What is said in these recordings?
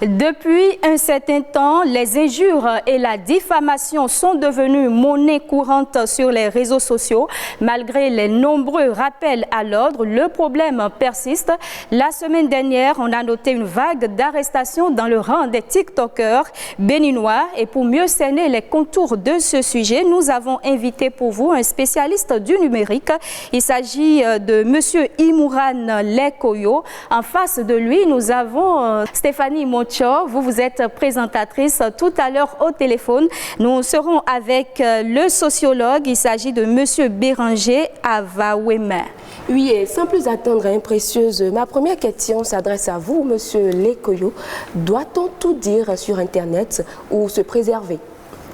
Depuis un certain temps, les injures et la diffamation sont devenues monnaie courante sur les réseaux sociaux. Malgré les nombreux rappels à l'ordre, le problème persiste. La semaine dernière, on a noté une vague d'arrestations dans le rang des TikTokers béninois. Et pour mieux cerner les contours de ce sujet, nous avons invité pour vous un spécialiste du numérique. Il s'agit de M. Imouran Lekoyo. En face de lui, nous avons Stéphanie Mocho. Vous êtes présentatrice tout à l'heure au téléphone. Nous serons avec le sociologue. Il s'agit de M. Béranger Avawema. Oui, et sans plus attendre, précieuse, ma première question s'adresse à vous, M. Lekoyo. Doit-on tout dire sur Internet ou se préserver?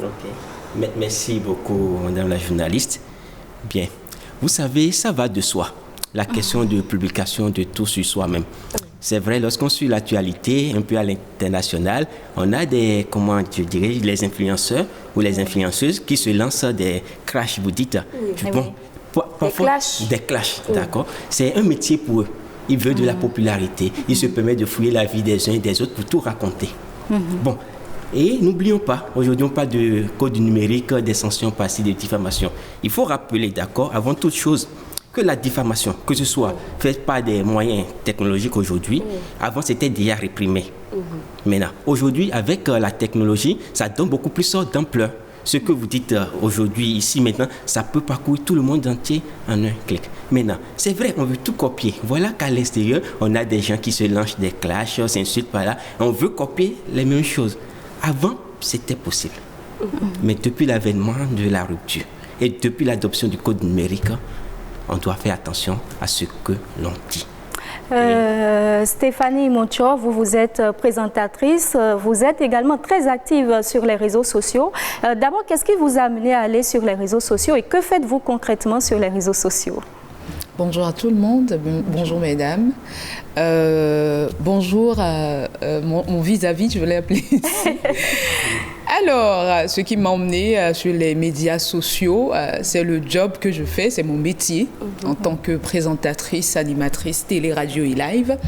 Ok. Merci beaucoup, madame la journaliste. Bien, vous savez, ça va de soi. La question de publication de tout sur soi-même. C'est vrai, lorsqu'on suit l'actualité un peu à l'international, on a des, comment je dirais, les influenceurs ou les influenceuses qui se lancent des crashs, vous dites. Bon, parfois, des clashs, d'accord. C'est un métier pour eux. Ils veulent de la popularité. Ils se permettent de fouiller la vie des uns et des autres pour tout raconter. Bon, et n'oublions pas, aujourd'hui on parle de code numérique, des sanctions passives de diffamation. Il faut rappeler, d'accord, avant toute chose, que la diffamation, que ce soit faite par des moyens technologiques aujourd'hui, avant c'était déjà réprimé. Maintenant, aujourd'hui, avec la technologie, ça donne beaucoup plus d'ampleur. Ce que vous dites aujourd'hui, ici, maintenant, ça peut parcourir tout le monde entier en un clic. Maintenant, c'est vrai, on veut tout copier. Voilà qu'à l'extérieur, on a des gens qui se lancent des clashs, s'insultent par là. On veut copier les mêmes choses. Avant, c'était possible. Mais depuis l'avènement de la rupture et depuis l'adoption du code numérique, on doit faire attention à ce que l'on dit. Stéphanie Mocho, vous êtes présentatrice, vous êtes également très active sur les réseaux sociaux. D'abord, qu'est-ce qui vous a amené à aller sur les réseaux sociaux et que faites-vous concrètement sur les réseaux sociaux? Bonjour à tout le monde, bonjour mesdames, bonjour à mon vis-à-vis, je vais l'appeler ici. Alors, ce qui m'a emmené sur les médias sociaux, c'est le job que je fais, c'est mon métier en tant que présentatrice, animatrice, télé, radio et live.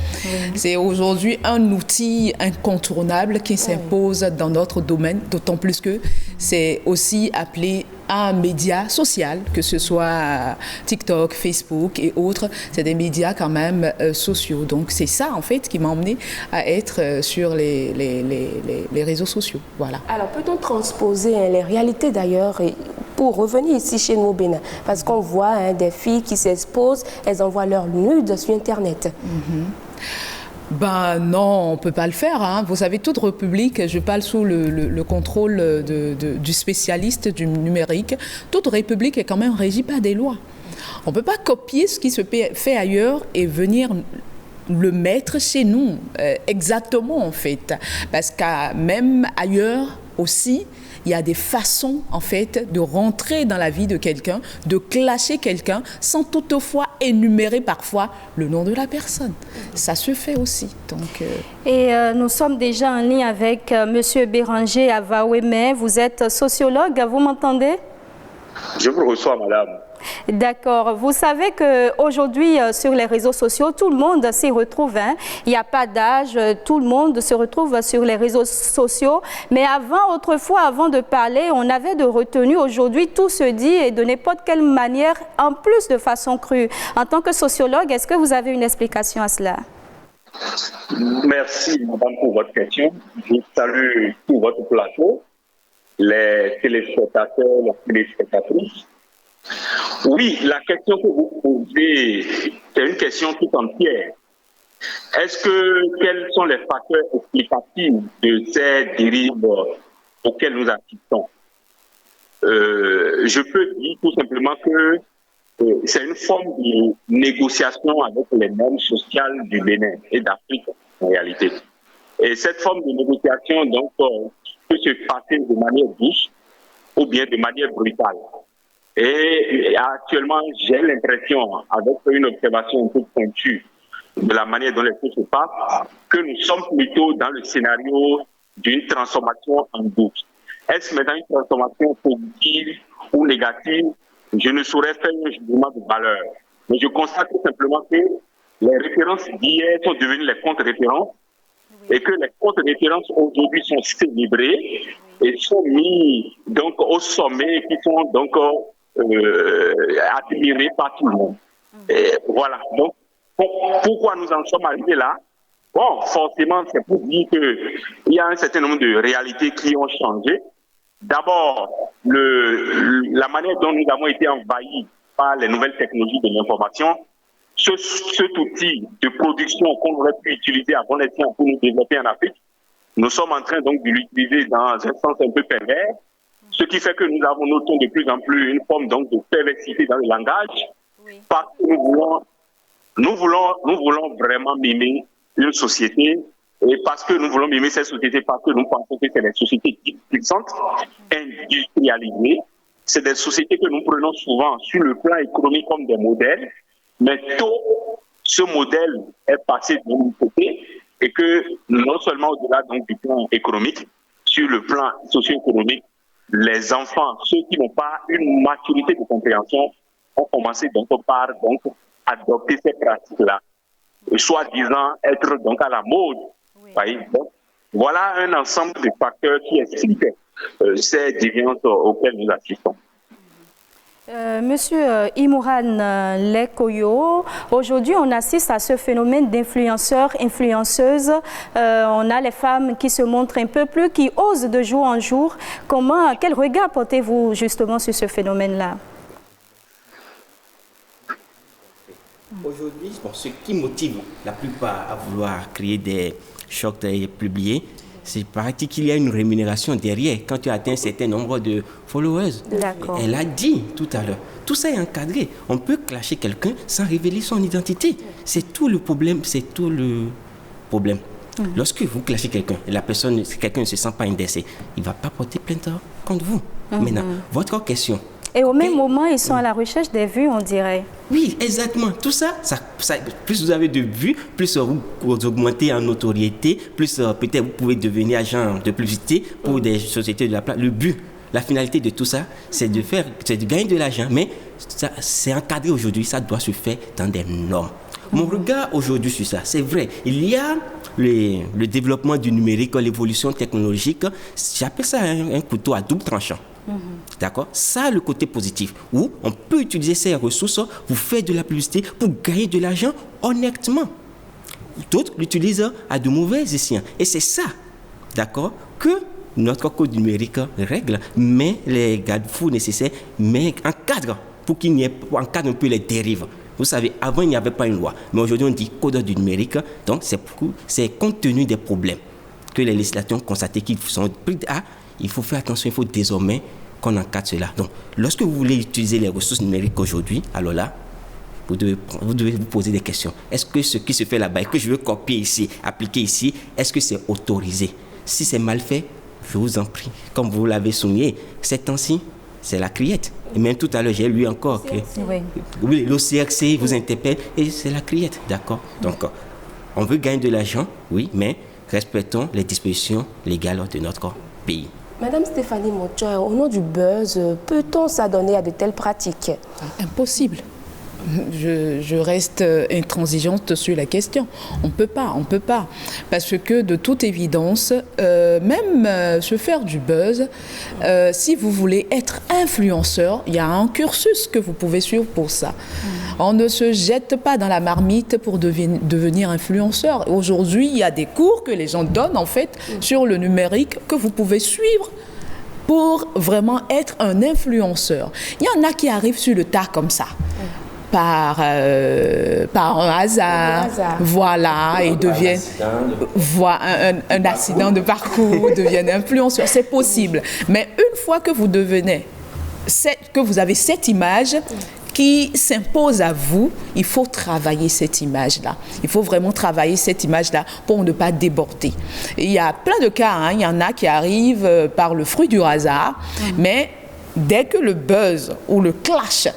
C'est aujourd'hui un outil incontournable qui s'impose dans notre domaine, d'autant plus que c'est aussi appelé un média social, que ce soit TikTok, Facebook et autres, c'est des médias quand même sociaux. Donc c'est ça en fait qui m'a emmené à être sur les réseaux sociaux. Voilà. Alors peut-on transposer les réalités d'ailleurs pour revenir ici chez nous au Bénin? Parce qu'on voit des filles qui s'exposent, elles envoient leurs nudes sur Internet. Ben non, on ne peut pas le faire. Hein. Vous savez, toute république, je parle sous le contrôle du spécialiste du numérique, toute république est quand même régie par des lois. On ne peut pas copier ce qui se fait ailleurs et venir le mettre chez nous, exactement en fait. Parce que même ailleurs aussi, il y a des façons, en fait, de rentrer dans la vie de quelqu'un, de clasher quelqu'un, sans toutefois énumérer parfois le nom de la personne. Ça se fait aussi. Donc, Et nous sommes déjà en ligne avec M. Béranger Avawema. Vous êtes sociologue, vous m'entendez? Je vous reçois, madame. D'accord. Vous savez qu'aujourd'hui, sur les réseaux sociaux, tout le monde s'y retrouve. Hein. Il n'y a pas d'âge, tout le monde se retrouve sur les réseaux sociaux. Mais autrefois, avant de parler, on avait de retenue. Aujourd'hui, tout se dit et de n'importe quelle manière, en plus de façon crue. En tant que sociologue, est-ce que vous avez une explication à cela? Merci, madame, pour votre question. Je salue tout votre plateau, les téléspectateurs, les téléspectatrices. Oui, la question que vous posez, c'est une question tout entière. Quels sont les facteurs explicatifs de ces dérives auxquelles nous assistons? Je peux dire tout simplement que c'est une forme de négociation avec les normes sociales du Bénin et d'Afrique en réalité. Et cette forme de négociation donc peut se passer de manière douce ou bien de manière brutale. Et actuellement, j'ai l'impression, avec une observation un peu pointue de la manière dont les choses se passent, que nous sommes plutôt dans le scénario d'une transformation en douce. Est-ce maintenant une transformation positive ou négative? Je ne saurais faire un jugement de valeur. Mais je constate tout simplement que les références d'hier sont devenues les contre-références et que les fautes de référence aujourd'hui sont célébrées et sont mis donc au sommet, qui sont donc admirés par tout le monde. Et voilà. Donc, pourquoi nous en sommes arrivés là? Bon, forcément, c'est pour dire qu'il y a un certain nombre de réalités qui ont changé. D'abord, la manière dont nous avons été envahis par les nouvelles technologies de l'information, cet outil de production qu'on aurait pu utiliser à bon escient pour nous développer en Afrique, nous sommes en train donc de l'utiliser dans un sens un peu pervers, ce qui fait que nous notons de plus en plus une forme donc de perversité dans le langage, parce que nous voulons vraiment mimer une société, et parce que nous voulons mimer cette société, parce que nous pensons que c'est des sociétés puissantes, industrialisées, c'est des sociétés que nous prenons souvent sur le plan économique comme des modèles, mais tôt, ce modèle est passé de l'autre côté, et que non seulement au-delà donc du plan économique, sur le plan socio-économique, les enfants, ceux qui n'ont pas une maturité de compréhension, ont commencé donc par adopter ces pratiques-là, soi-disant être donc à la mode. Oui. Donc, voilà un ensemble de facteurs qui expliquent ces déviances auxquelles nous assistons. Monsieur Imouran Lekoyo, aujourd'hui on assiste à ce phénomène d'influenceurs, influenceuses. On a les femmes qui se montrent un peu plus, qui osent de jour en jour. Quel regard portez-vous justement sur ce phénomène-là? Aujourd'hui, ce qui motive la plupart à vouloir créer des shorts et publier, c'est paraît-il qu'il y a une rémunération derrière quand tu atteins un certain nombre de followers. D'accord. Elle a dit tout à l'heure, tout ça est encadré. On peut clasher quelqu'un sans révéler son identité. C'est tout le problème, Lorsque vous clashez quelqu'un et quelqu'un ne se sent pas indexé, il ne va pas porter plainte contre vous. Maintenant, votre question. Et au même moment, ils sont à la recherche des vues, on dirait. Oui, exactement. Tout ça, plus vous avez de vues, plus vous augmentez en notoriété, plus peut-être vous pouvez devenir agent de publicité pour des sociétés de la place. Le but, la finalité de tout ça, c'est de gagner de l'argent, mais c'est encadré aujourd'hui, ça doit se faire dans des normes. Mon regard aujourd'hui sur ça, c'est vrai, il y a le développement du numérique, l'évolution technologique, j'appelle ça un couteau à double tranchant. D'accord? Ça, le côté positif, où on peut utiliser ces ressources pour faire de la publicité, pour gagner de l'argent honnêtement. D'autres l'utilisent à de mauvais escients. Et c'est ça, d'accord, que notre code numérique règle, mais les garde-fous nécessaires, mais encadre pour qu'il n'y ait encadre un peu les dérives. Vous savez, avant, il n'y avait pas une loi. Mais aujourd'hui, on dit code du numérique. Donc, c'est compte tenu des problèmes que les législateurs ont constaté qu'ils sont pris à. Il faut faire attention, il faut désormais qu'on encadre cela. Donc, lorsque vous voulez utiliser les ressources numériques aujourd'hui, alors là, vous devez vous poser des questions. Est-ce que ce qui se fait là-bas et que je veux copier ici, appliquer ici, est-ce que c'est autorisé? Si c'est mal fait, je vous en prie. Comme vous l'avez souligné, ces temps-ci, c'est la criette. Et même tout à l'heure, j'ai lu encore que l'OCRC vous interpelle et c'est la criette, d'accord? Donc, on veut gagner de l'argent, oui, mais respectons les dispositions légales de notre pays. Madame Stéphanie Mochoy, au nom du buzz, peut-on s'adonner à de telles pratiques? Impossible. Je reste intransigeante sur la question. On peut pas. Parce que de toute évidence, même se faire du buzz, si vous voulez être influenceur, il y a un cursus que vous pouvez suivre pour ça. On ne se jette pas dans la marmite pour devenir influenceur. Aujourd'hui, il y a des cours que les gens donnent en fait sur le numérique que vous pouvez suivre pour vraiment être un influenceur. Il y en a qui arrivent sur le tas comme ça. Par un hasard, voilà, et deviennent un accident de parcours, deviennent influenceurs. C'est possible. Mais une fois que vous vous avez cette image qui s'impose à vous, il faut travailler cette image-là. Il faut vraiment travailler cette image-là pour ne pas déborder. Et il y a plein de cas, il y en a qui arrivent par le fruit du hasard, mais dès que le buzz ou le clash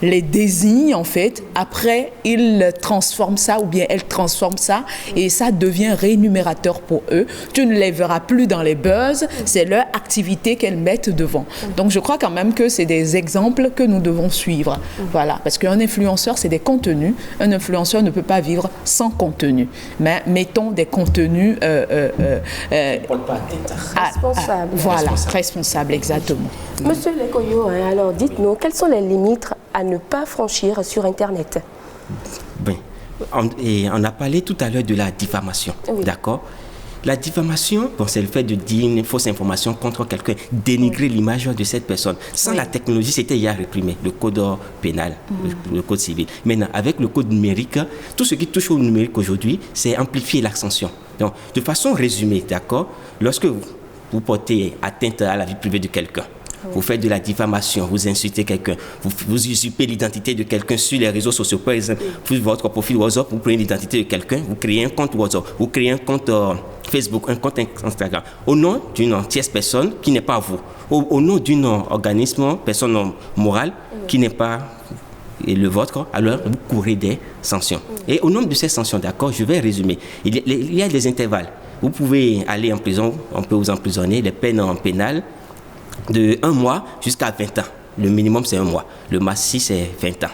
les désigne en fait, après ils transforment ça ou bien elles transforment ça et ça devient rémunérateur pour eux. Tu ne les verras plus dans les buzz, c'est leur activité qu'elles mettent devant. Donc je crois quand même que c'est des exemples que nous devons suivre. Voilà, parce qu'un influenceur c'est des contenus, un influenceur ne peut pas vivre sans contenu. Mais mettons des contenus responsables. Voilà, responsables, exactement. Monsieur Lekoyo, alors dites-nous, quelles sont les limites à ne pas franchir sur Internet? Ben, on a parlé tout à l'heure de la diffamation, oui. D'accord? La diffamation, bon, c'est le fait de dire une fausse information contre quelqu'un, dénigrer l'image de cette personne. Sans la technologie, c'était hier réprimé, le code pénal, le code civil. Maintenant, avec le code numérique, tout ce qui touche au numérique aujourd'hui, c'est amplifier l'accension. Donc, de façon résumée, d'accord, lorsque vous portez atteinte à la vie privée de quelqu'un, vous faites de la diffamation, vous insultez quelqu'un, vous usurpez l'identité de quelqu'un sur les réseaux sociaux. Par exemple, sur votre profil WhatsApp, vous prenez l'identité de quelqu'un, vous créez un compte WhatsApp, vous créez un compte Facebook, un compte Instagram, au nom d'une tierce personne qui n'est pas vous, au nom d'un organisme, personne morale qui n'est pas le vôtre, alors vous courez des sanctions. Et au nom de ces sanctions, d'accord, je vais résumer. Il y a des intervalles. Vous pouvez aller en prison, on peut vous emprisonner, les peines pénales, de 1 mois jusqu'à 20 ans. Le minimum, c'est 1 mois. Le maxi, c'est 20 ans.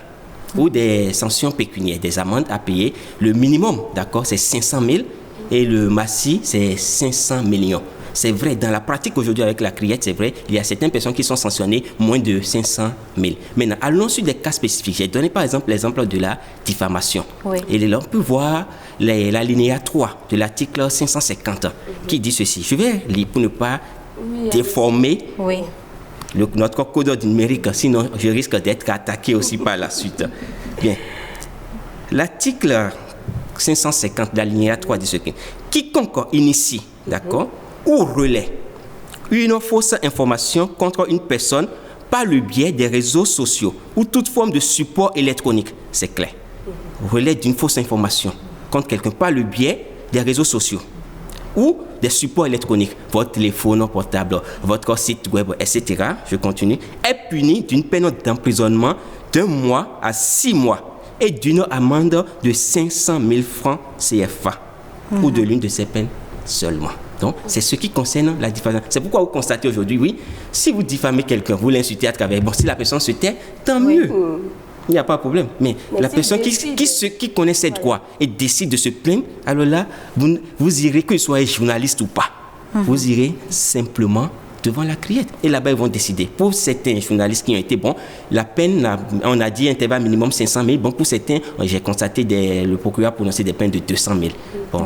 Ou des sanctions pécuniaires, des amendes à payer. Le minimum, d'accord, c'est 500 000 et le maxi, c'est 500 millions. C'est vrai, dans la pratique aujourd'hui avec la criette, c'est vrai, il y a certaines personnes qui sont sanctionnées moins de 500 000. Maintenant, allons sur des cas spécifiques. J'ai donné par exemple l'exemple de la diffamation. Oui. Et là, on peut voir l'alinéa 3 de l'article 550 qui dit ceci. Je vais lire pour ne pas déformer notre code numérique, sinon je risque d'être attaqué aussi par la suite. Bien. L'article 550 de l'alinéa 3 dit ce qui quiconque initie, d'accord, ou relaie une fausse information contre une personne par le biais des réseaux sociaux ou toute forme de support électronique, c'est clair. Relaie d'une fausse information contre quelqu'un par le biais des réseaux sociaux ou des supports électroniques, votre téléphone portable, votre site web, etc., je continue, est puni d'une peine d'emprisonnement d'1 mois à 6 mois et d'une amende de 500 000 francs CFA ou de l'une de ces peines seulement. Donc, c'est ce qui concerne la diffamation. C'est pourquoi vous constatez aujourd'hui, oui, si vous diffamez quelqu'un, vous l'insultez à travers, bon, si la personne se tait, tant mieux. Il n'y a pas de problème. Mais la si personne qui connaît ses droits et décide de se plaindre, alors là, vous irez, que vous soyez journaliste ou pas, vous irez simplement devant la criette. Et là-bas, ils vont décider. Pour certains journalistes qui ont été bons, la peine, on a dit intervalle minimum 500 000. Bon, pour certains, j'ai constaté le procureur a prononcé des peines de 200 000. Bon,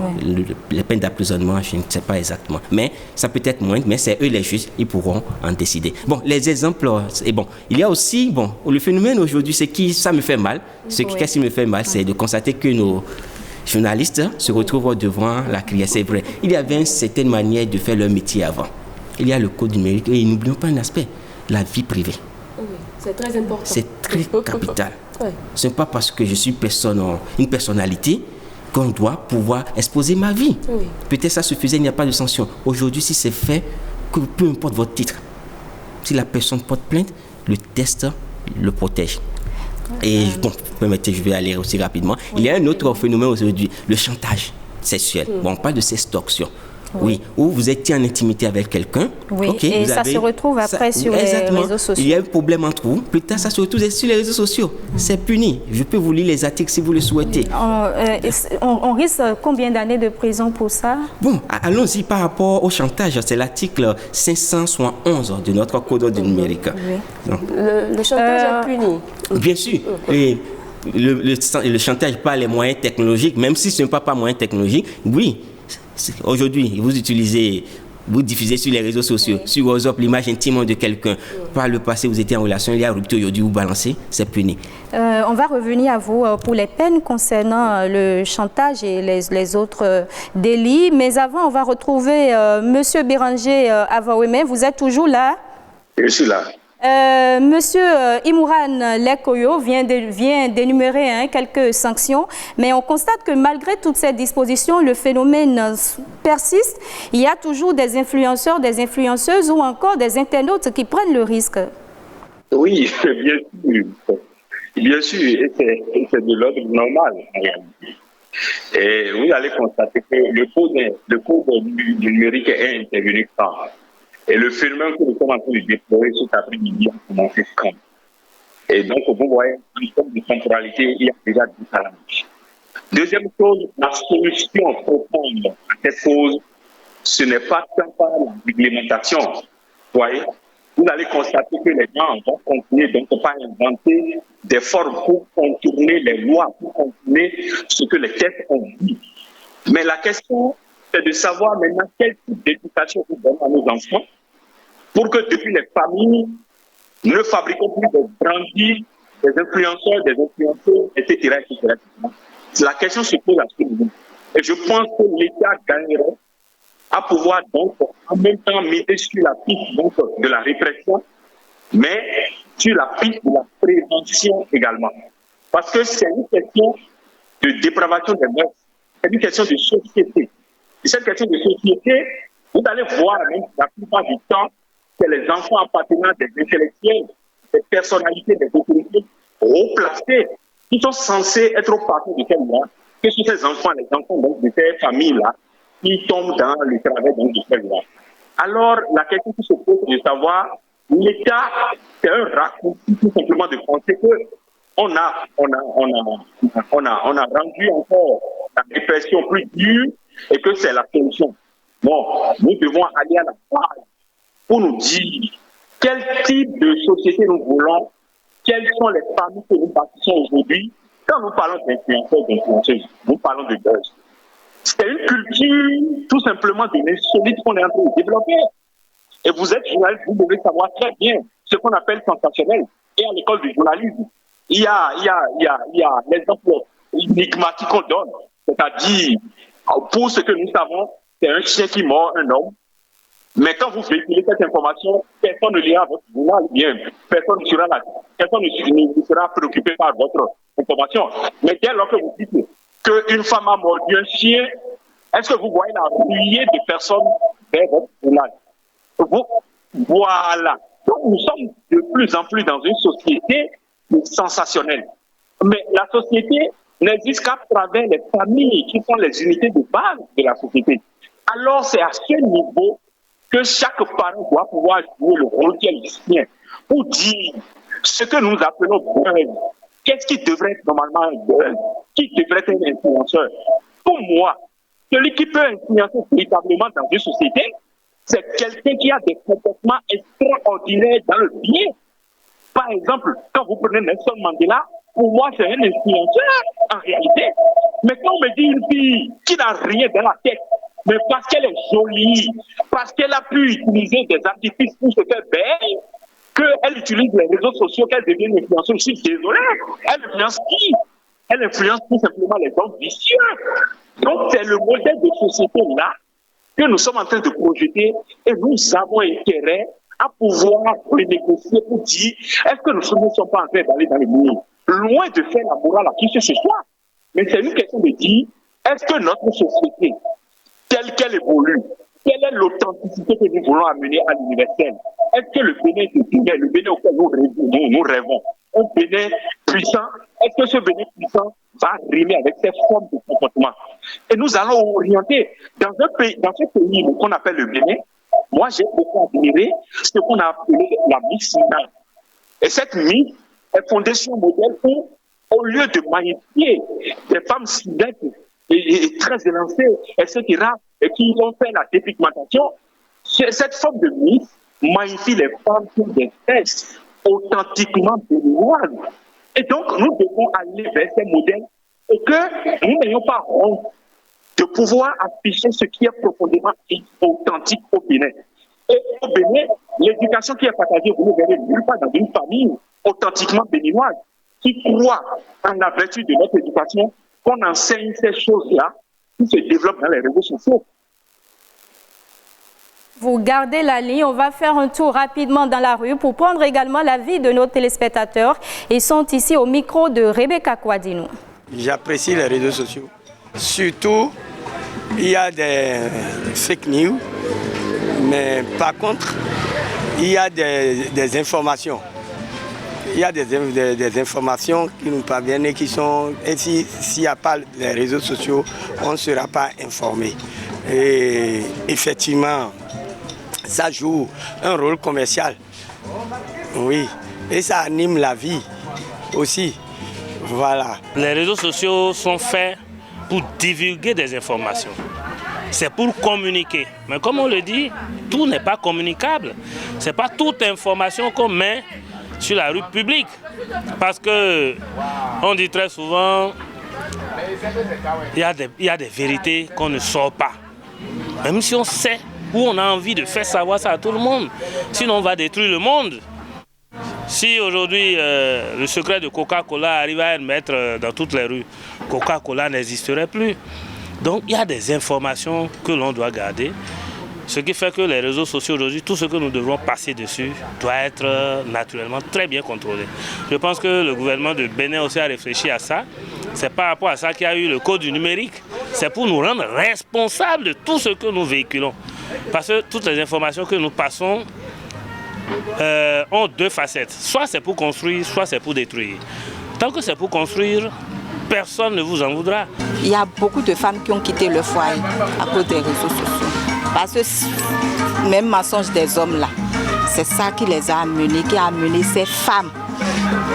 les peines d'emprisonnement, je ne sais pas exactement. Mais ça peut être moins, mais c'est eux les juges, ils pourront en décider. Bon, les exemples, et bon, il y a aussi, bon, le phénomène aujourd'hui, c'est qui, ça me fait mal. Qu'est-ce qui me fait mal, c'est de constater que nos journalistes se retrouvent devant la criette. C'est vrai. Il y avait une certaine manière de faire leur métier avant. Il y a le code numérique et n'oublions pas un aspect, la vie privée. Oui, c'est très important. C'est très capital. Ce n'est pas parce que je suis une personnalité qu'on doit pouvoir exposer ma vie. Peut-être ça suffisait, il n'y a pas de sanction. Aujourd'hui, si c'est fait, que peu importe votre titre, si la personne porte plainte, le test le protège. Et bon, permettez, je vais aller aussi rapidement. Il y a un autre phénomène aujourd'hui, le chantage sexuel. Bon, on parle de sextorsion. Oui, où vous étiez en intimité avec quelqu'un. Oui, et ça se retrouve après sur les réseaux sociaux. Il y a un problème entre vous. Plus tard, ça se retrouve sur les réseaux sociaux. C'est puni. Je peux vous lire les articles si vous le souhaitez. On risque combien d'années de prison pour ça? Bon, allons-y par rapport au chantage. C'est l'article 571 de notre code du numérique. Oui. Le chantage est puni. Bien sûr. Et le chantage par les moyens technologiques, même si ce n'est pas moyen technologique, oui. Aujourd'hui, vous diffusez sur les réseaux sociaux, sur WhatsApp, l'image intime de quelqu'un. Par le passé, vous étiez en relation, il y a rupture, aujourd'hui, vous balancez, c'est puni. On va revenir à vous pour les peines concernant le chantage et les autres délits. Mais avant, on va retrouver M. Béranger Avaweme. Vous êtes toujours là? Je suis là. Monsieur Imouran Lekoyo vient d'énumérer quelques sanctions, mais on constate que malgré toutes ces dispositions, le phénomène persiste. Il y a toujours des influenceurs, des influenceuses ou encore des internautes qui prennent le risque. Oui, bien sûr. Bien sûr, et c'est de l'ordre normal en réalité. Et vous allez constater que le code du numérique est intervenu quand. Et le phénomène que nous sommes en train de déployer cet après-midi a commencé quand. Et donc, vous voyez, en termes de temporalité, il y a déjà du challenge. Deuxième chose, la solution profonde à cette cause, ce n'est pas tant par la réglementation. Vous voyez, vous allez constater que les gens vont continuer donc pas inventer des formes pour contourner les lois, pour contourner ce que les textes ont dit. Mais la question, c'est de savoir maintenant quel type d'éducation nous donnons à nos enfants pour que depuis les familles, ne fabriquons plus des brandis, des influenceurs, etc., etc. La question se pose à ce niveau. Et je pense que l'État gagnerait à pouvoir donc en même temps miser sur la piste donc, de la répression, mais sur la piste de la prévention également. Parce que c'est une question de dépravation des mœurs, c'est une question de société. Et cette question de société, vous allez voir même la plupart du temps que les enfants appartenant des intellectuels, des personnalités, des autorités haut placées, qui sont censés être au parti de ces lois, que sont ces enfants, les enfants donc, de ces familles-là, qui tombent dans le travers de ces lois. Alors, la question qui se pose, c'est de savoir, l'État, c'est un raccourci tout simplement de penser que on a rendu encore la répression plus dure et que c'est la solution. Bon, nous devons aller à la base pour nous dire quel type de société nous voulons, quelles sont les familles que nous bâtissons aujourd'hui. Quand nous parlons d'influenceurs, d'influenceuses, nous parlons de buzz. C'est une culture tout simplement de l'insolite qu'on est en train de développer. Et vous êtes journaliste, vous devez savoir très bien ce qu'on appelle sensationnel. Et à l'école du journalisme, il y a l'exemple énigmatique qu'on donne. C'est-à-dire, pour ce que nous savons, c'est un chien qui mord un homme. Mais quand vous véhiculez cette information, personne ne lira votre journal, bien, personne ne sera préoccupé par votre information. Mais dès lors que vous dites qu'une femme a mordu un chien, est-ce que vous voyez la ruée de personnes vers votre journal? Voilà. Donc nous sommes de plus en plus dans une société sensationnelle. Mais la société n'existe qu'à travers les familles qui sont les unités de base de la société. Alors c'est à ce niveau que chaque parent doit pouvoir jouer le rôle qui est le sien pour dire ce que nous appelons buzz. Qu'est-ce qui devrait être normalement un buzz? Qui devrait être un influenceur? Pour moi, celui qui peut influencer véritablement dans une société, c'est quelqu'un qui a des comportements extraordinaires dans le bien. Par exemple, quand vous prenez Nelson Mandela, pour moi, c'est un influenceur en réalité. Mais quand on me dit une fille qui n'a rien dans la tête, mais parce qu'elle est jolie, parce qu'elle a pu utiliser des artifices pour se faire belle, qu'elle utilise les réseaux sociaux, qu'elle devienne influenceuse, je suis désolé. Elle influence qui? Elle influence tout simplement les hommes vicieux. Donc, c'est le modèle de société-là que nous sommes en train de projeter et nous avons intérêt à pouvoir renégocier pour dire est-ce que nous ne sommes pas en train d'aller dans le mur? Loin de faire la morale à qui que ce soit. Mais c'est une question de dire est-ce que notre société, telle qu'elle évolue, quelle est l'authenticité que nous voulons amener à l'universel? Est-ce que le Bénin le Bénin auquel nous rêvons, un Bénin puissant, est-ce que ce Bénin puissant va rimer avec ces formes de comportement? Et nous allons orienter dans ce pays qu'on appelle le Bénin. Moi, j'ai beaucoup admiré ce qu'on a appelé la Miss Sina. Et cette Miss est fondée sur un modèle où, au lieu de magnifier des femmes silettes et très élancées, etc., et qui ont fait la dépigmentation, cette forme de Miss magnifie les femmes qui ont des fesses authentiquement béninoises. Et donc, nous devons aller vers ces modèles et que nous n'ayons pas honte de pouvoir afficher ce qui est profondément authentique au Bénin. Et au Bénin, l'éducation qui est partagée, vous ne verrez nulle part dans une famille authentiquement béninoise qui croit en la vertu de notre éducation, qu'on enseigne ces choses-là qui se développent dans les réseaux sociaux. Vous gardez la ligne, on va faire un tour rapidement dans la rue pour prendre également l'avis de nos téléspectateurs. Ils sont ici au micro de Rebecca Kouadinou. J'apprécie les réseaux sociaux. Surtout, il y a des fake news, mais par contre, il y a des informations. il y a des informations qui nous parviennent et qui sont... Et s'il n'y a pas les réseaux sociaux, on ne sera pas informé. Et effectivement, ça joue un rôle commercial. Oui. Et ça anime la vie aussi. Voilà. Les réseaux sociaux sont faits pour divulguer des informations. C'est pour communiquer. Mais comme on le dit, tout n'est pas communicable. Ce n'est pas toute information qu'on met sur la rue publique. Parce que on dit très souvent, il y a des vérités qu'on ne sort pas. Même si on sait ou on a envie de faire savoir ça à tout le monde. Sinon on va détruire le monde. Si aujourd'hui le secret de Coca-Cola arrive à être maître dans toutes les rues, Coca-Cola n'existerait plus. Donc il y a des informations que l'on doit garder. Ce qui fait que les réseaux sociaux aujourd'hui, tout ce que nous devrons passer dessus doit être naturellement très bien contrôlé. Je pense que le gouvernement de Bénin aussi a réfléchi à ça. C'est par rapport à ça qu'il y a eu le code du numérique. C'est pour nous rendre responsables de tout ce que nous véhiculons. Parce que toutes les informations que nous passons ont deux facettes. Soit c'est pour construire, soit c'est pour détruire. Tant que c'est pour construire, personne ne vous en voudra. Il y a beaucoup de femmes qui ont quitté le foyer à cause des réseaux sociaux. Parce que même mensonge des hommes là, c'est ça qui les a amenés, qui a amené ces femmes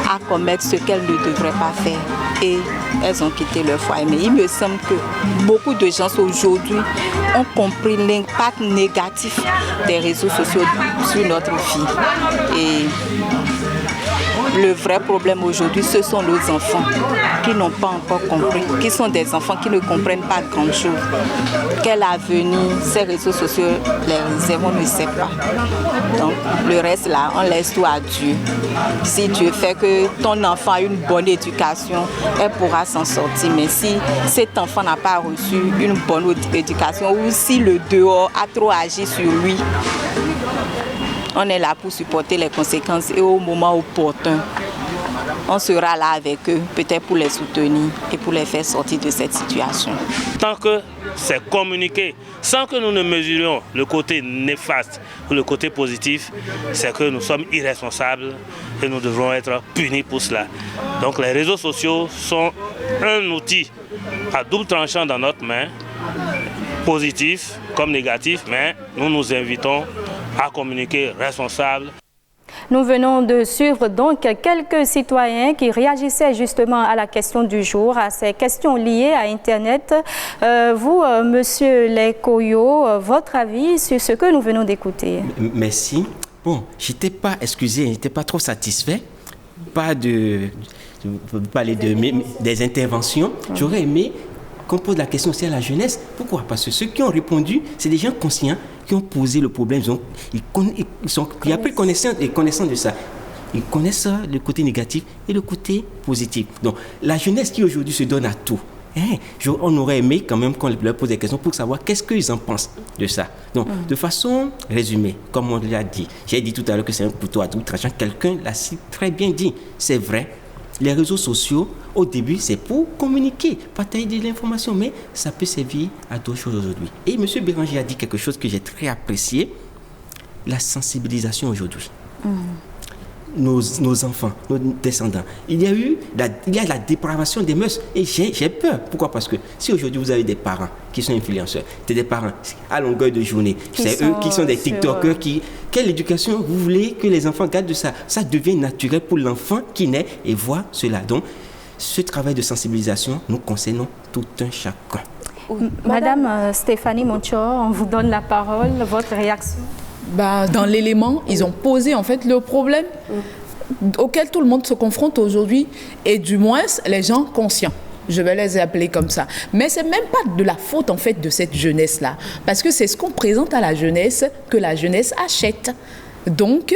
à commettre ce qu'elles ne devraient pas faire. Et elles ont quitté leur foyer. Mais il me semble que beaucoup de gens aujourd'hui ont compris l'impact négatif des réseaux sociaux sur notre vie. Et le vrai problème aujourd'hui, ce sont nos enfants qui n'ont pas encore compris, qui sont des enfants qui ne comprennent pas grand-chose. Quel avenir ces réseaux sociaux les réservent, on ne sait pas. Donc le reste là, on laisse tout à Dieu. Si Dieu fait que ton enfant a une bonne éducation, elle pourra s'en sortir. Mais si cet enfant n'a pas reçu une bonne éducation ou si le dehors a trop agi sur lui, on est là pour supporter les conséquences et au moment opportun, on sera là avec eux, peut-être pour les soutenir et pour les faire sortir de cette situation. Tant que c'est communiqué, sans que nous ne mesurions le côté néfaste ou le côté positif, c'est que nous sommes irresponsables et nous devrons être punis pour cela. Donc les réseaux sociaux sont un outil à double tranchant dans notre main, positif comme négatif, mais nous nous invitons à communiquer responsable. Nous venons de suivre donc quelques citoyens qui réagissaient justement à la question du jour, à ces questions liées à Internet. Vous, Monsieur Lekoyo, votre avis sur ce que nous venons d'écouter? Merci. Bon, j'étais pas trop satisfait. Pas de parler des interventions. J'aurais aimé qu'on pose la question aussi à la jeunesse. Pourquoi? Parce que ceux qui ont répondu, c'est des gens conscients qui ont posé le problème. Ils ont pris connaissance de ça. Ils connaissent le côté négatif et le côté positif. Donc, la jeunesse qui aujourd'hui se donne à tout, on aurait aimé quand même qu'on leur pose des questions pour savoir qu'est-ce qu'ils en pensent de ça. Donc, de façon résumée, comme on l'a dit, j'ai dit tout à l'heure que c'est un couteau à double tranchant. Quelqu'un l'a si très bien dit. C'est vrai. Les réseaux sociaux, au début, c'est pour communiquer, partager de l'information, mais ça peut servir à d'autres choses aujourd'hui. Et M. Béranger a dit quelque chose que j'ai très apprécié, la sensibilisation aujourd'hui. Nos enfants, nos descendants. Il y a la dépravation des mœurs. Et j'ai peur. Pourquoi? Parce que si aujourd'hui vous avez des parents qui sont influenceurs, des parents à longueur de journée, c'est eux qui sont des TikTokers, quelle éducation vous voulez que les enfants gardent de ça? Ça devient naturel pour l'enfant qui naît et voit cela. Donc, ce travail de sensibilisation, nous concernons tout un chacun. Madame Stéphanie Monchor, on vous donne la parole, votre réaction? Dans l'élément, ils ont posé en fait le problème auquel tout le monde se confronte aujourd'hui, et du moins les gens conscients. Je vais les appeler comme ça. Mais ce n'est même pas de la faute en fait de cette jeunesse-là. Parce que c'est ce qu'on présente à la jeunesse que la jeunesse achète. Donc,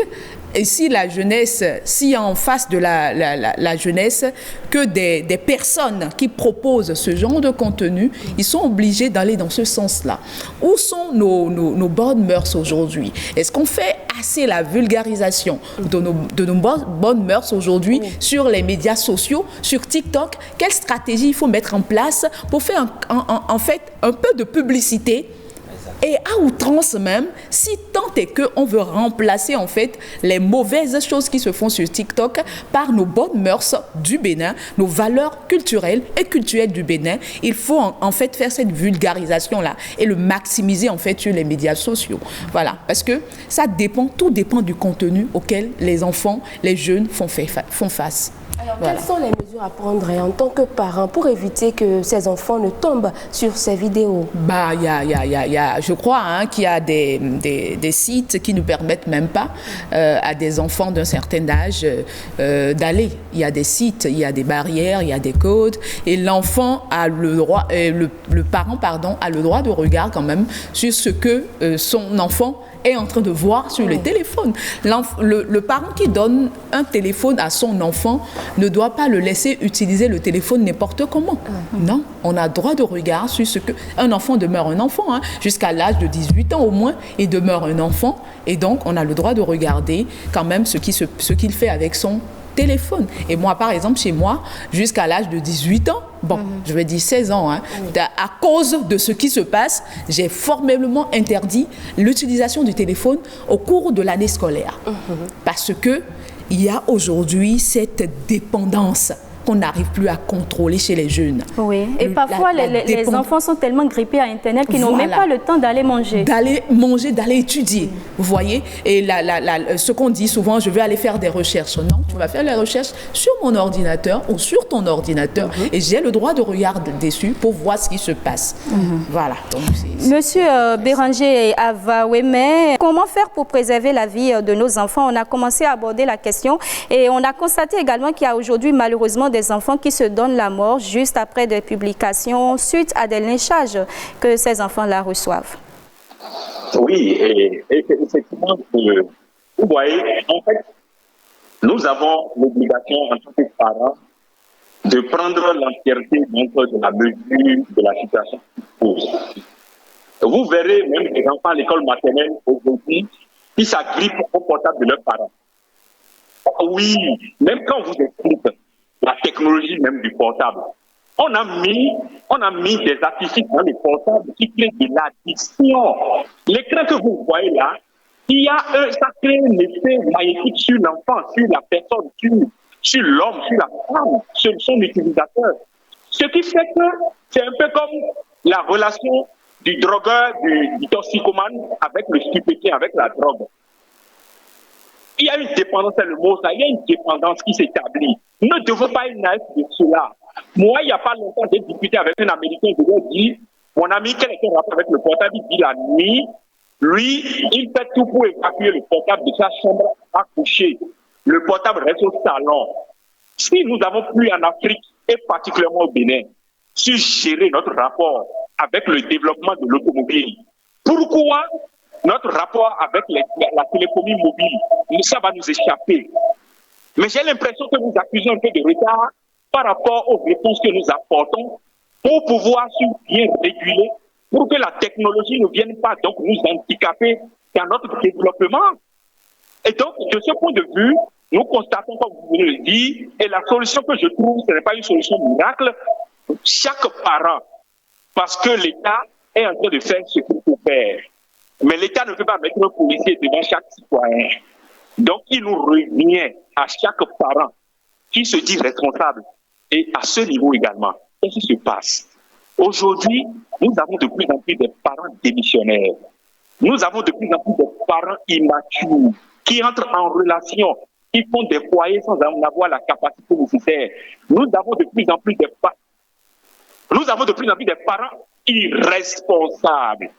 et si la jeunesse, s'il y a en face de la jeunesse que des personnes qui proposent ce genre de contenu, ils sont obligés d'aller dans ce sens-là. Où sont nos bonnes mœurs aujourd'hui? Est-ce qu'on fait assez la vulgarisation de nos bonnes mœurs aujourd'hui sur les médias sociaux, sur TikTok? Quelle stratégie il faut mettre en place pour faire en fait un peu de publicité et à outrance même, si tant est qu'on veut remplacer en fait les mauvaises choses qui se font sur TikTok par nos bonnes mœurs du Bénin, nos valeurs culturelles et culturelles du Bénin, il faut en fait faire cette vulgarisation-là et le maximiser en fait sur les médias sociaux. Voilà, parce que tout dépend du contenu auquel les enfants, les jeunes font face. Alors, quelles sont les mesures à prendre en tant que parents pour éviter que ces enfants ne tombent sur ces vidéos? Je crois qu'il y a des sites qui ne permettent même pas à des enfants d'un certain âge d'aller. Il y a des sites, il y a des barrières, il y a des codes, et l'enfant a le droit, le parent a le droit de regard quand même sur ce que son enfant est en train de voir sur le téléphone. Le parent qui donne un téléphone à son enfant ne doit pas le laisser utiliser le téléphone n'importe comment. Non, on a droit de regard sur ce que... Un enfant demeure un enfant, jusqu'à l'âge de 18 ans au moins, il demeure un enfant, et donc on a le droit de regarder quand même ce qu'il fait avec son téléphone. Et moi, par exemple, chez moi, jusqu'à l'âge de 18 ans, je vais dire 16 ans, à cause de ce qui se passe, j'ai formellement interdit l'utilisation du téléphone au cours de l'année scolaire. Parce que il y a aujourd'hui cette dépendance qu'on n'arrive plus à contrôler chez les jeunes. Oui, et parfois les enfants sont tellement grippés à Internet qu'ils n'ont même pas le temps d'aller manger. D'aller étudier, vous voyez. Et ce qu'on dit souvent, je vais aller faire des recherches. Non, tu vas faire les recherches sur mon ordinateur ou sur ton ordinateur et j'ai le droit de regarder dessus pour voir ce qui se passe. Voilà. Donc, Monsieur Béranger Avaweme, comment faire pour préserver la vie de nos enfants? On a commencé à aborder la question et on a constaté également qu'il y a aujourd'hui malheureusement des enfants qui se donnent la mort juste après des publications suite à des lynchages que ces enfants-là reçoivent. Oui, et effectivement, vous voyez, en fait, nous avons l'obligation en tant que parents de prendre l'entièreté de la mesure de la situation qui se pose. Vous verrez même les enfants à l'école maternelle aujourd'hui qui s'agrippent au portable de leurs parents. Oui, même quand vous expliquez la technologie même du portable. On a mis des artifices dans les portables qui créent de l'addiction. L'écran que vous voyez là, ça crée un effet magnétique sur l'enfant, sur la personne, sur l'homme, sur la femme, sur son utilisateur. Ce qui fait que c'est un peu comme la relation du drogueur, du toxicomane avec le stupéfiant, avec la drogue. Il y a une dépendance, c'est le mot ça, il y a une dépendance qui s'établit. Nous ne devons pas être naïfs de cela. Moi, il n'y a pas longtemps, j'ai discuté avec un Américain, je lui ai dit, mon ami, quel est ton rapport avec le portable? Il dit la nuit, lui, il fait tout pour évacuer le portable de sa chambre à coucher. Le portable reste au salon. Si nous avons plus en Afrique, et particulièrement au Bénin, su gérer notre rapport avec le développement de l'automobile, pourquoi notre rapport avec la téléphonie mobile, ça va nous échapper? Mais j'ai l'impression que nous accusons un peu de retard par rapport aux réponses que nous apportons pour pouvoir bien réguler, pour que la technologie ne vienne pas donc nous handicaper dans notre développement. Et donc, de ce point de vue, nous constatons, comme vous venez le dire, et la solution que je trouve, ce n'est pas une solution miracle. Chaque parent, parce que l'État est en train de faire ce qu'il faut faire, mais l'État ne peut pas mettre un policier devant chaque citoyen. Donc, il nous revient à chaque parent qui se dit responsable. Et à ce niveau également, qu'est-ce qui se passe? Aujourd'hui, nous avons de plus en plus de parents démissionnaires. Nous avons de plus en plus de parents immatures qui entrent en relation, qui font des foyers sans en avoir la capacité nécessaire. Nous avons de plus en plus de parents irresponsables.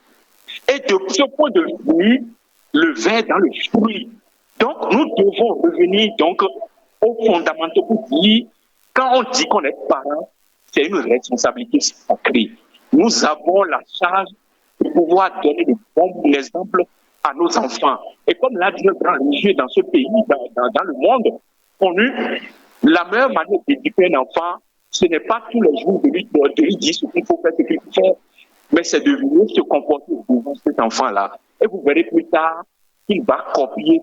Et de ce point de vue, le verre dans le fruit. Donc, nous devons revenir donc aux fondamentaux pour dire, quand on dit qu'on est parent, c'est une responsabilité sacrée. Nous avons la charge de pouvoir donner de bons exemples à nos enfants. Et comme l'a dit le grand religieux dans ce pays, dans le monde connu, la meilleure manière d'éduquer un enfant, ce n'est pas tous les jours de lui dire ce qu'il faut faire, ce qu'il faut faire, mais c'est de venir se comporter devant cet enfant-là. Et vous verrez plus tard qu'il va copier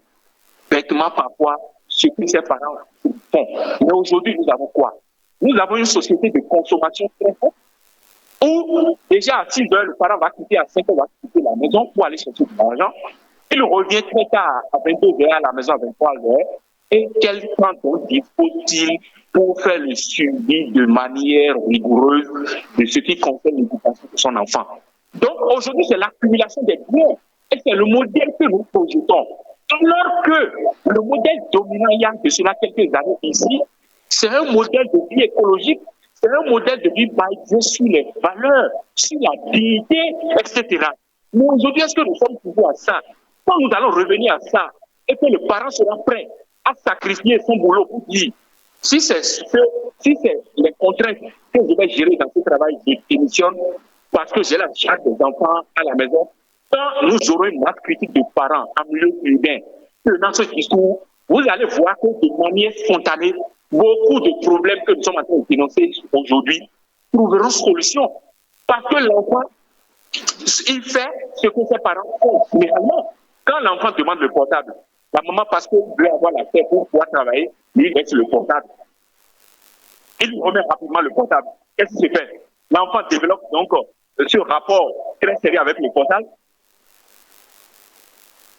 bêtement parfois ce que ses parents font. Mais aujourd'hui, nous avons quoi? Nous avons une société de consommation très forte. où déjà à 6 heures, le parent va quitter, à 5 heures, va quitter la maison pour aller chercher de l'argent. Il revient très tard, à 22 heures, à la maison à 23 heures. Et quel temps donc dispose-t-il pour faire le suivi de manière rigoureuse de ce qui concerne l'éducation de son enfant? Donc aujourd'hui, c'est l'accumulation des biens et c'est le modèle que nous projetons. Alors que le modèle dominant il y a de cela quelques années ici, c'est un modèle de vie écologique, c'est un modèle de vie basé sur les valeurs, sur la dignité, etc. Mais aujourd'hui, est-ce que nous sommes toujours à ça? Quand nous allons revenir à ça, et que le parent sera prêt à sacrifier son boulot pour dire, si c'est les contraintes que je vais gérer dans ce travail, je démissionne parce que j'ai la charge des enfants à la maison. Quand nous aurons une masse critique de parents en milieu urbain, dans ce discours, vous allez voir que de manière spontanée, beaucoup de problèmes que nous sommes en train de dénoncer aujourd'hui trouveront solution. Parce que l'enfant, il fait ce que ses parents font. Généralement, quand l'enfant demande le portable, la maman, parce qu'il veut avoir la paix pour pouvoir travailler, lui laisse le portable. Il lui remet rapidement le portable. Qu'est-ce qui se fait? L'enfant développe donc ce rapport très sérieux avec le portable.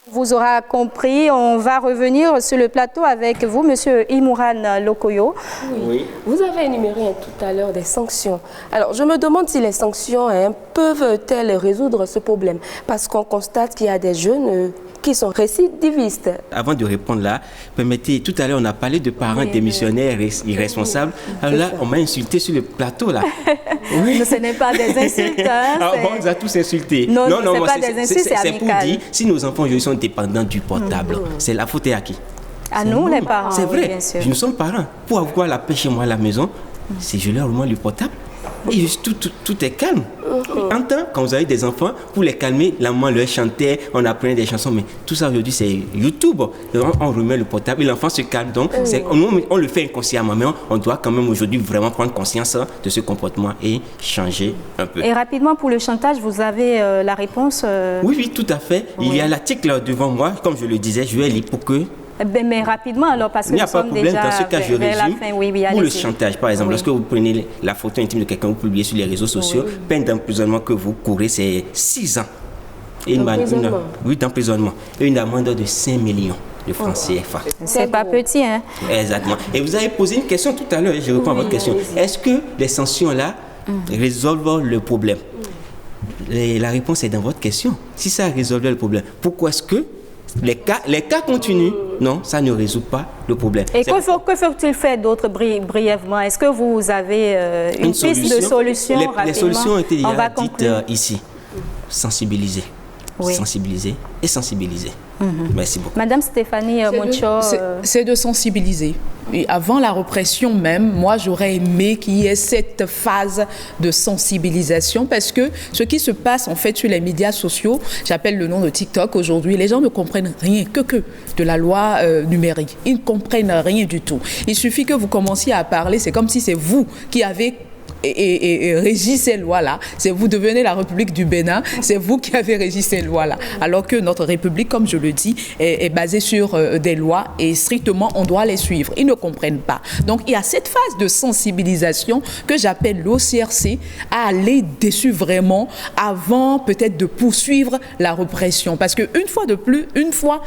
Vous aurez compris, on va revenir sur le plateau avec vous, Monsieur Imouran Lokoyo. Oui. Vous avez énuméré tout à l'heure des sanctions. Alors, je me demande si les sanctions peuvent-elles résoudre ce problème? Parce qu'on constate qu'il y a des jeunes qui sont récidivistes. Avant de répondre là, permettez, tout à l'heure on a parlé de parents démissionnaires irresponsables. Alors là, on m'a insulté sur le plateau là. Oui. Ce n'est pas des insultes. Hein, bon, on nous a tous insultés. Non, c'est pas des insultes, c'est amical. C'est pour dire, si nos enfants aujourd'hui sont dépendants du portable, c'est la faute à qui? À nous les parents. C'est vrai, bien sûr. nous sommes parents. Pour avoir la paix chez moi à la maison, c'est je leur remets le portable. Et tout est calme. En temps, quand vous avez des enfants, pour les calmer, la maman leur chantait, on apprenait des chansons, mais tout ça aujourd'hui c'est YouTube. On remet le portable et l'enfant se calme. Donc on le fait inconsciemment, mais on doit quand même aujourd'hui vraiment prendre conscience de ce comportement et changer un peu. Et rapidement, pour le chantage, vous avez la réponse Oui, tout à fait. Oui. Il y a l'article devant moi, comme je le disais, je vais lire pour que... Mais rapidement alors, parce que nous sommes déjà dans ce cas, je résume. Pour le chantage, par exemple, lorsque vous prenez la photo intime de quelqu'un, vous publiez sur les réseaux sociaux, peine d'emprisonnement que vous courez, c'est 6 ans. Et d'emprisonnement. Et une amende de 5 millions de francs CFA. C'est pas petit, hein? Exactement. Et vous avez posé une question tout à l'heure, je réponds à votre question. Est-ce que les sanctions-là résolvent le problème? La réponse est dans votre question. Si ça résolvait le problème, pourquoi est-ce que les cas continuent? Non, ça ne résout pas le problème. Et que faut-il faire d'autre brièvement? Est-ce que vous avez une piste de solution rapidement? Les solutions ont été déjà dites ici. Sensibiliser. Oui. Sensibiliser et sensibiliser. Merci beaucoup. Madame Stéphanie Moncho. C'est de sensibiliser. Et avant la répression même, moi j'aurais aimé qu'il y ait cette phase de sensibilisation parce que ce qui se passe en fait sur les médias sociaux, j'appelle le nom de TikTok aujourd'hui, les gens ne comprennent rien que de la loi numérique. Ils ne comprennent rien du tout. Il suffit que vous commenciez à parler, c'est comme si c'est vous qui avez et régit ces lois-là. C'est vous devenez la République du Bénin, c'est vous qui avez régi ces lois-là. Alors que notre République, comme je le dis, est basée sur des lois et strictement on doit les suivre. Ils ne comprennent pas. Donc il y a cette phase de sensibilisation que j'appelle l'OCRC à aller dessus vraiment avant peut-être de poursuivre la répression. Parce qu'une fois de plus, une fois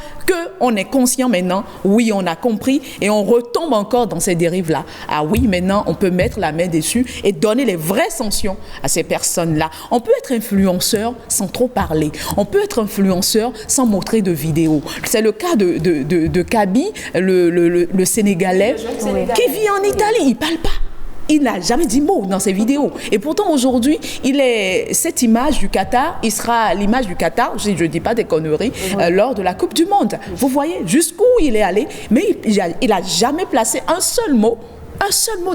qu'on est conscient maintenant, oui, on a compris et on retombe encore dans ces dérives-là. Ah oui, maintenant on peut mettre la main dessus et donner les vraies sanctions à ces personnes-là. On peut être influenceur sans trop parler. On peut être influenceur sans montrer de vidéos. C'est le cas de Kaby, le Sénégalais, qui vit en Italie. Il ne parle pas. Il n'a jamais dit mot dans ses vidéos. Et pourtant, aujourd'hui, il est cette image du Qatar, il sera l'image du Qatar, je ne dis pas des conneries, lors de la Coupe du Monde. Vous voyez jusqu'où il est allé, mais il n'a jamais placé un seul mot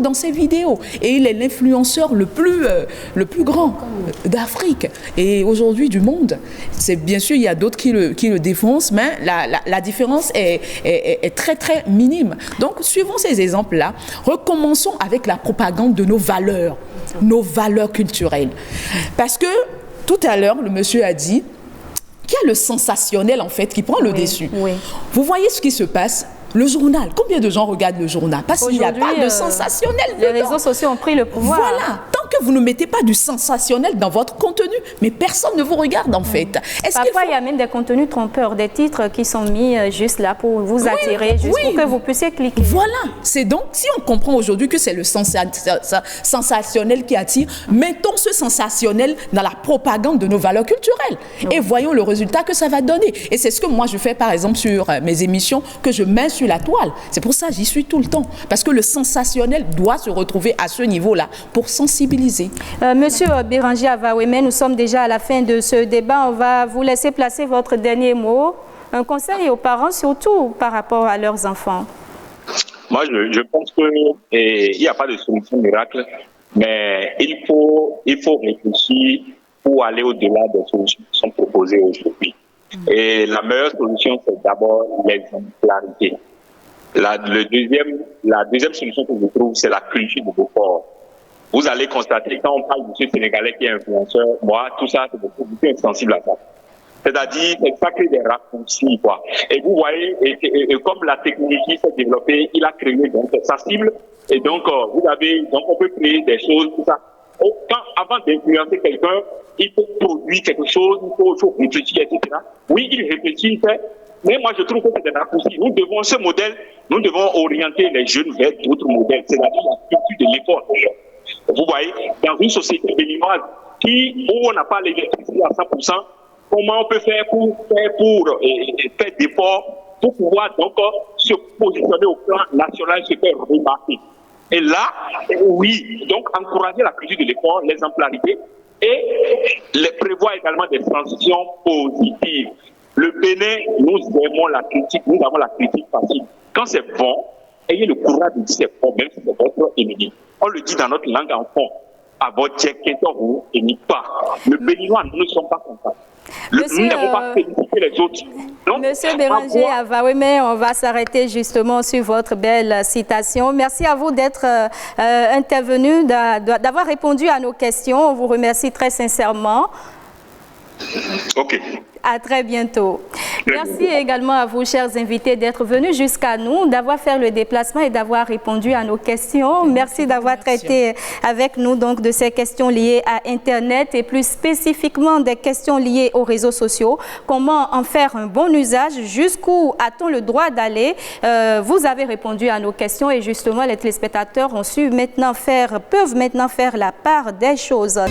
dans ses vidéos. Et il est l'influenceur le plus grand d'Afrique et aujourd'hui du monde. C'est bien sûr, il y a d'autres qui le défoncent, mais la différence est très, très minime. Donc, suivons ces exemples-là. Recommençons avec la propagande de nos valeurs culturelles. Parce que, tout à l'heure, le monsieur a dit qu'il y a le sensationnel, en fait, qui prend le dessus. Oui. Vous voyez ce qui se passe? Le journal, combien de gens regardent le journal? Parce qu'il n'y a pas de sensationnel dedans. Les réseaux sociaux ont pris le pouvoir. Voilà, tant que vous ne mettez pas du sensationnel dans votre contenu, mais personne ne vous regarde en fait. Parfois, il y a même des contenus trompeurs, des titres qui sont mis juste là pour vous attirer, juste pour que vous puissiez cliquer. Voilà, c'est donc, si on comprend aujourd'hui que c'est le sensationnel qui attire, mettons ce sensationnel dans la propagande de nos valeurs culturelles et voyons le résultat que ça va donner. Et c'est ce que moi je fais par exemple sur mes émissions que je mets sur la toile. C'est pour ça que j'y suis tout le temps. Parce que le sensationnel doit se retrouver à ce niveau-là pour sensibiliser. Monsieur Béranger Avaweme, nous sommes déjà à la fin de ce débat. On va vous laisser placer votre dernier mot. Un conseil aux parents, surtout par rapport à leurs enfants. Moi, je pense qu'il n'y a pas de solution miracle, mais il faut réfléchir pour aller au-delà des solutions qui sont proposées aujourd'hui. Et la meilleure solution, c'est d'abord l'exemplarité. La deuxième solution que je trouve, c'est la culture de l'effort. Vous allez constater, quand on parle de ce Sénégalais qui est influenceur, moi, tout ça, c'est beaucoup plus sensible à ça. C'est-à-dire, c'est ça crée des raccourcis, quoi. Et vous voyez, et comme la technologie s'est développée, il a créé donc sa cible. Et donc, on peut créer des choses, tout ça. Avant d'influencer quelqu'un, il faut produire quelque chose, il faut réfléchir, etc. Oui, il réfléchit, mais moi je trouve que c'est un raccourci. Nous devons orienter les jeunes vers d'autres modèles, c'est-à-dire la culture de l'effort. Vous voyez, dans une société béninoise où on n'a pas l'électricité à 100%, comment on peut faire pour faire d'efforts pour pouvoir donc se positionner au plan national, se faire remarquer. Et là, oui, donc encourager la culture de l'effort, l'exemplarité et prévoir également des transitions positives. Le Bénin, nous aimons la critique, nous avons la critique facile. Quand c'est bon, ayez le courage de dire c'est bon, même si c'est votre ennemi. On le dit dans notre langue enfant. À votre vous et pas. Le Béninois, nous ne sommes pas contents. Nous n'avons pas félicité les autres. Donc, Monsieur Béranger Avaweme, on va s'arrêter justement sur votre belle citation. Merci à vous d'être intervenu, d'avoir répondu à nos questions. On vous remercie très sincèrement. OK. À très bientôt. Merci également à vous, chers invités, d'être venus jusqu'à nous, d'avoir fait le déplacement et d'avoir répondu à nos questions. Merci d'avoir traité avec nous donc de ces questions liées à Internet et plus spécifiquement des questions liées aux réseaux sociaux. Comment en faire un bon usage? Jusqu'où a-t-on le droit d'aller? Vous avez répondu à nos questions et justement les téléspectateurs peuvent maintenant faire la part des choses.